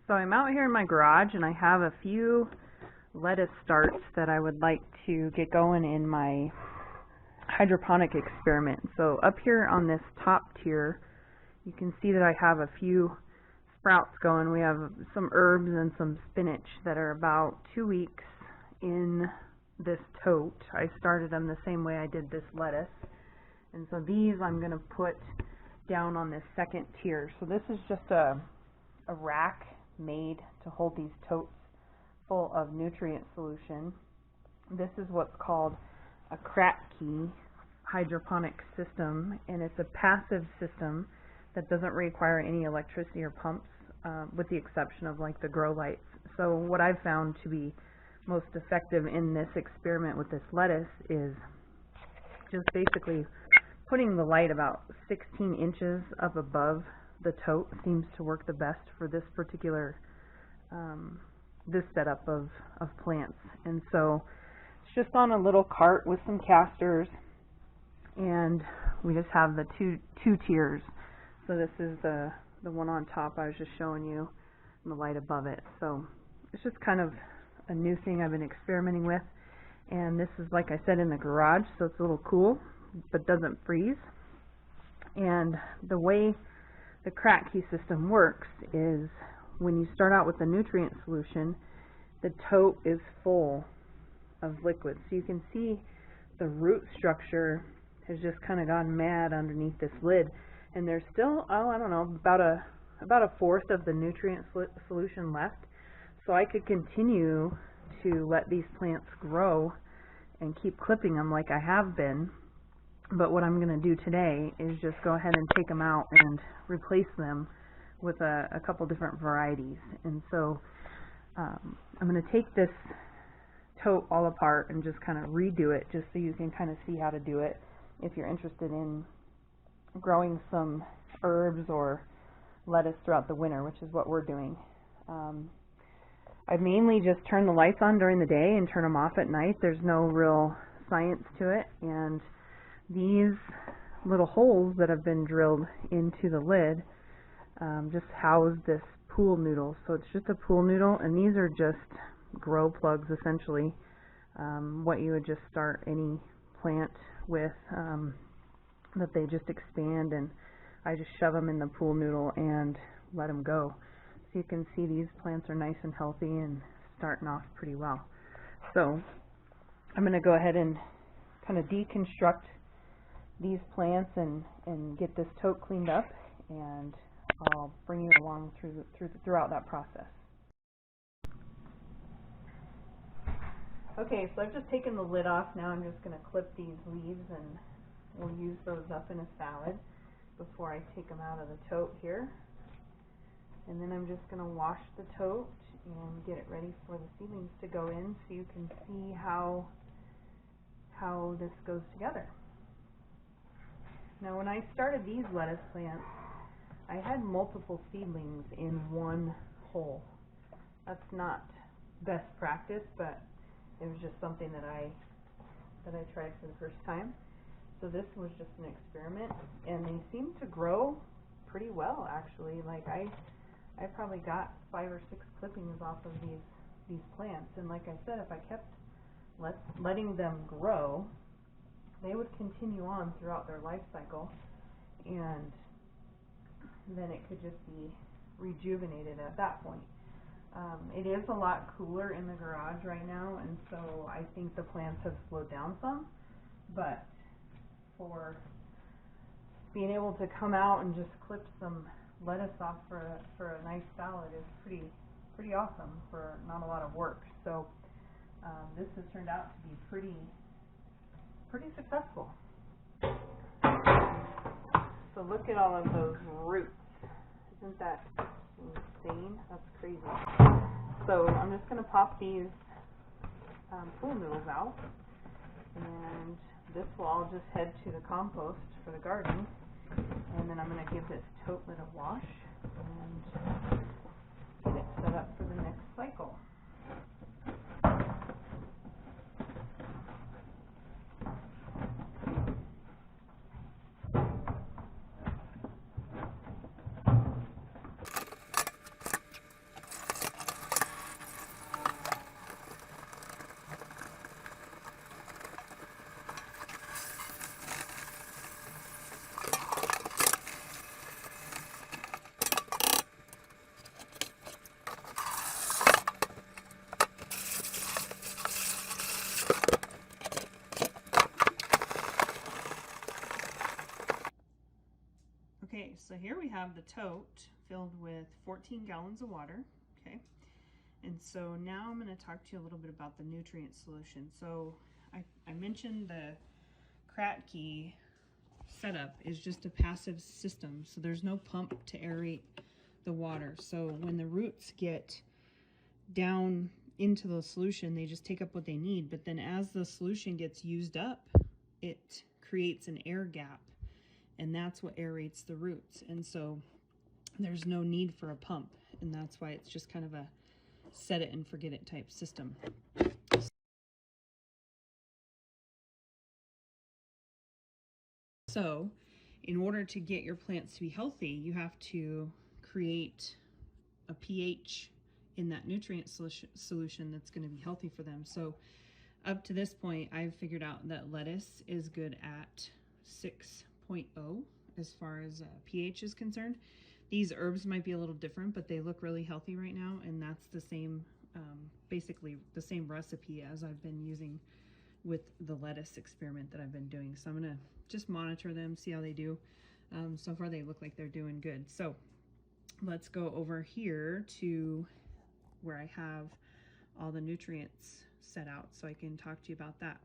So I'm out here in my garage and I have a few lettuce starts that I would like to get going in my hydroponic experiment. So up here on this top tier, you can see that I have a few sprouts going. We have some herbs and some spinach that are about 2 weeks in this tote. I started them the same way I did this lettuce. And so these I'm going to put down on this second tier. So this is just a rack made to hold these totes full of nutrient solution. This is what's called a Kratky hydroponic system, and it's a passive system that doesn't require any electricity or pumps, with the exception of like the grow lights. So what I've found to be most effective in this experiment with this lettuce is just basically putting the light about 16 inches up above the tote seems to work the best for this particular this setup of plants. And so it's just on a little cart with some casters, and we just have the two tiers. So this is the one on top I was just showing you, and the light above it. So it's just kind of a new thing I've been experimenting with, and this is, like I said, in the garage, so it's a little cool but doesn't freeze. And the way the Kratky system works is when you start out with the nutrient solution, the tote is full of liquid. So you can see the root structure has just kind of gone mad underneath this lid, and there's still, I don't know, about a fourth of the nutrient solution left. So I could continue to let these plants grow and keep clipping them like I have been. But what I'm going to do today is just go ahead and take them out and replace them with a couple different varieties. And so I'm going to take this tote all apart and just kind of redo it, just so you can kind of see how to do it if you're interested in growing some herbs or lettuce throughout the winter, which is what we're doing. I mainly just turn the lights on during the day and turn them off at night. There's no real science to it, and these little holes that have been drilled into the lid just house this pool noodle. So it's just a pool noodle, and these are just grow plugs essentially, what you would just start any plant with, that they just expand, and I just shove them in the pool noodle and let them go. So you can see these plants are nice and healthy and starting off pretty well. So I'm going to go ahead and kind of deconstruct these plants and get this tote cleaned up, and I'll bring you along throughout that process. Okay, so I've just taken the lid off. Now I'm just going to clip these leaves, and we'll use those up in a salad before I take them out of the tote here. And then I'm just going to wash the tote and get it ready for the seedlings to go in, so you can see how this goes together. Now, when I started these lettuce plants, I had multiple seedlings in one hole. That's not best practice, but it was just something that I tried for the first time. So this was just an experiment, and they seem to grow pretty well, actually. Like I probably got 5 or 6 clippings off of these plants, and like I said, if I kept letting them grow, they would continue on throughout their life cycle, and then it could just be rejuvenated at that point. It is a lot cooler in the garage right now, and so I think the plants have slowed down some, but for being able to come out and just clip some lettuce off for a nice salad is pretty awesome for not a lot of work. So this has turned out to be pretty successful. So look at all of those roots. Isn't that insane? That's crazy. So I'm just going to pop these pool noodles out, and this will all just head to the compost for the garden. And then I'm going to give this tote lid a wash and get it set up for the next cycle. have the tote filled with 14 gallons of water, okay? And so now I'm going to talk to you a little bit about the nutrient solution. So I mentioned the Kratky setup is just a passive system, so there's no pump to aerate the water. So when the roots get down into the solution, they just take up what they need, but then as the solution gets used up, it creates an air gap, and that's what aerates the roots. And so there's no need for a pump, and that's why it's just kind of a set it and forget it type system. So in order to get your plants to be healthy, you have to create a pH in that nutrient solution that's going to be healthy for them. So up to this point, I've figured out that lettuce is good at 6.0 as far as pH is concerned. These herbs might be a little different, but they look really healthy right now, and that's the same, basically the same recipe as I've been using with the lettuce experiment that I've been doing. So I'm gonna just monitor them, see how they do. So far they look like they're doing good. So let's go over here to where I have all the nutrients set out so I can talk to you about that.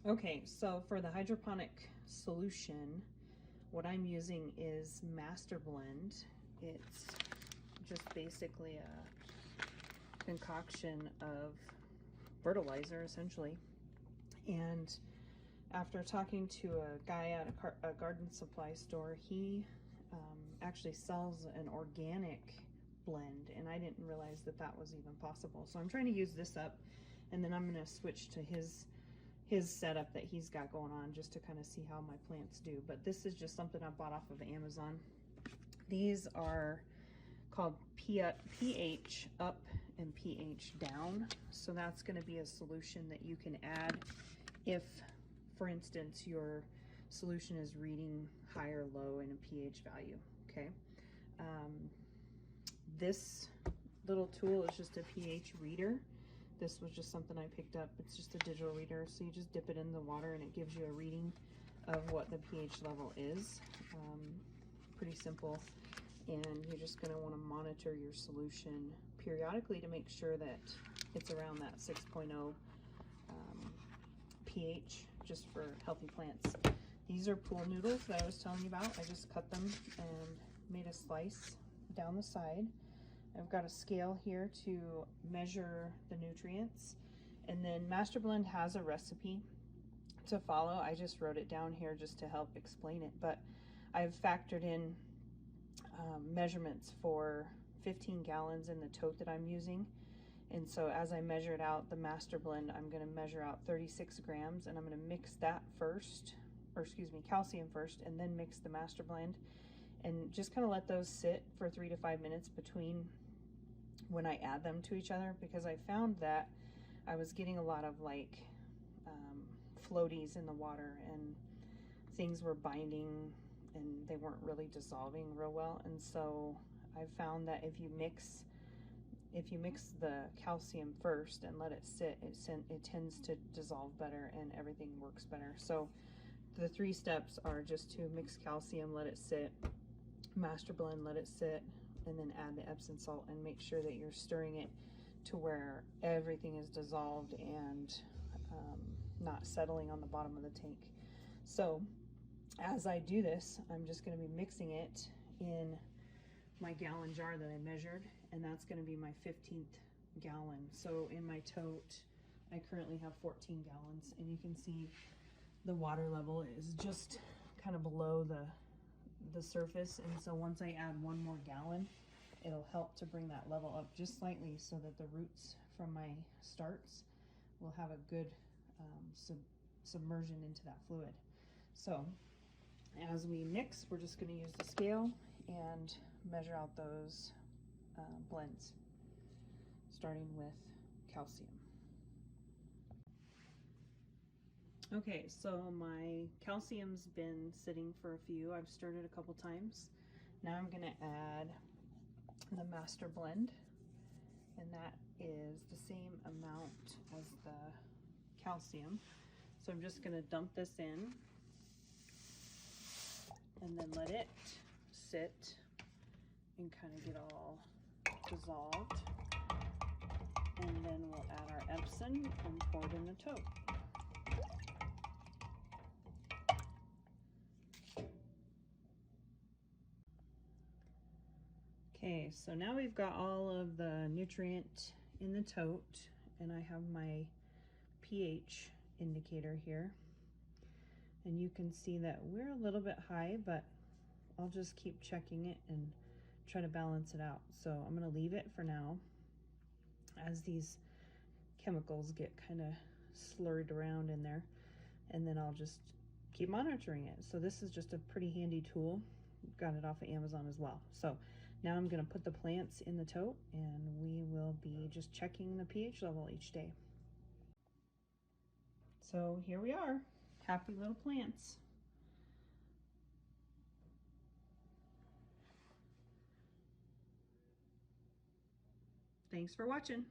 Okay, so for the hydroponic solution, what I'm using is Master Blend. It's just basically a concoction of fertilizer, essentially. And after talking to a guy at a garden supply store, he actually sells an organic blend, and I didn't realize that that was even possible. So I'm trying to use this up, and then I'm going to switch to his setup that he's got going on just to kind of see how my plants do. But this is just something I bought off of Amazon. These are called pH up and pH down. So that's going to be a solution that you can add if, for instance, your solution is reading high or low in a pH value, okay? This little tool is just a pH reader. This was just something I picked up. It's just a digital reader, so you just dip it in the water and it gives you a reading of what the pH level is. Pretty simple, and you're just going to want to monitor your solution periodically to make sure that it's around that 6.0 pH, just for healthy plants. These are pool noodles that I was telling you about. I just cut them and made a slice down the side. I've got a scale here to measure the nutrients, and then Master Blend has a recipe to follow. I just wrote it down here just to help explain it, but I've factored in measurements for 15 gallons in the tote that I'm using. And so as I measure it out, the Master Blend, I'm going to measure out 36 grams, and I'm going to mix that first, or excuse me, calcium first, and then mix the Master Blend, and just kind of let those sit for 3 to 5 minutes between when I add them to each other, because I found that I was getting a lot of like floaties in the water, and things were binding and they weren't really dissolving real well. And so I found that if you mix the calcium first and let it sit, it tends to dissolve better and everything works better. So the 3 steps are just to mix calcium, let it sit, Master Blend, let it sit, and then add the Epsom salt, and make sure that you're stirring it to where everything is dissolved and not settling on the bottom of the tank. So as I do this, I'm just going to be mixing it in my gallon jar that I measured, and that's going to be my 15th gallon. So in my tote, I currently have 14 gallons, and you can see the water level is just kind of below the surface. And so once I add 1 more gallon, it'll help to bring that level up just slightly, so that the roots from my starts will have a good submersion into that fluid. So as we mix, we're just going to use the scale and measure out those blends, starting with calcium. Okay, so my calcium's been sitting for a few. I've stirred it a couple times. Now I'm going to add the Master Blend, and that is the same amount as the calcium. So I'm just going to dump this in and then let it sit and kind of get all dissolved. And then we'll add our Epsom and pour it in the tote. Okay, so now we've got all of the nutrient in the tote, and I have my pH indicator here. And you can see that we're a little bit high, but I'll just keep checking it and try to balance it out. So I'm gonna leave it for now as these chemicals get kind of slurred around in there, and then I'll just keep monitoring it. So this is just a pretty handy tool. Got it off of Amazon as well. So now I'm gonna put the plants in the tote, and we will be just checking the pH level each day. So here we are, happy little plants. Thanks for watching.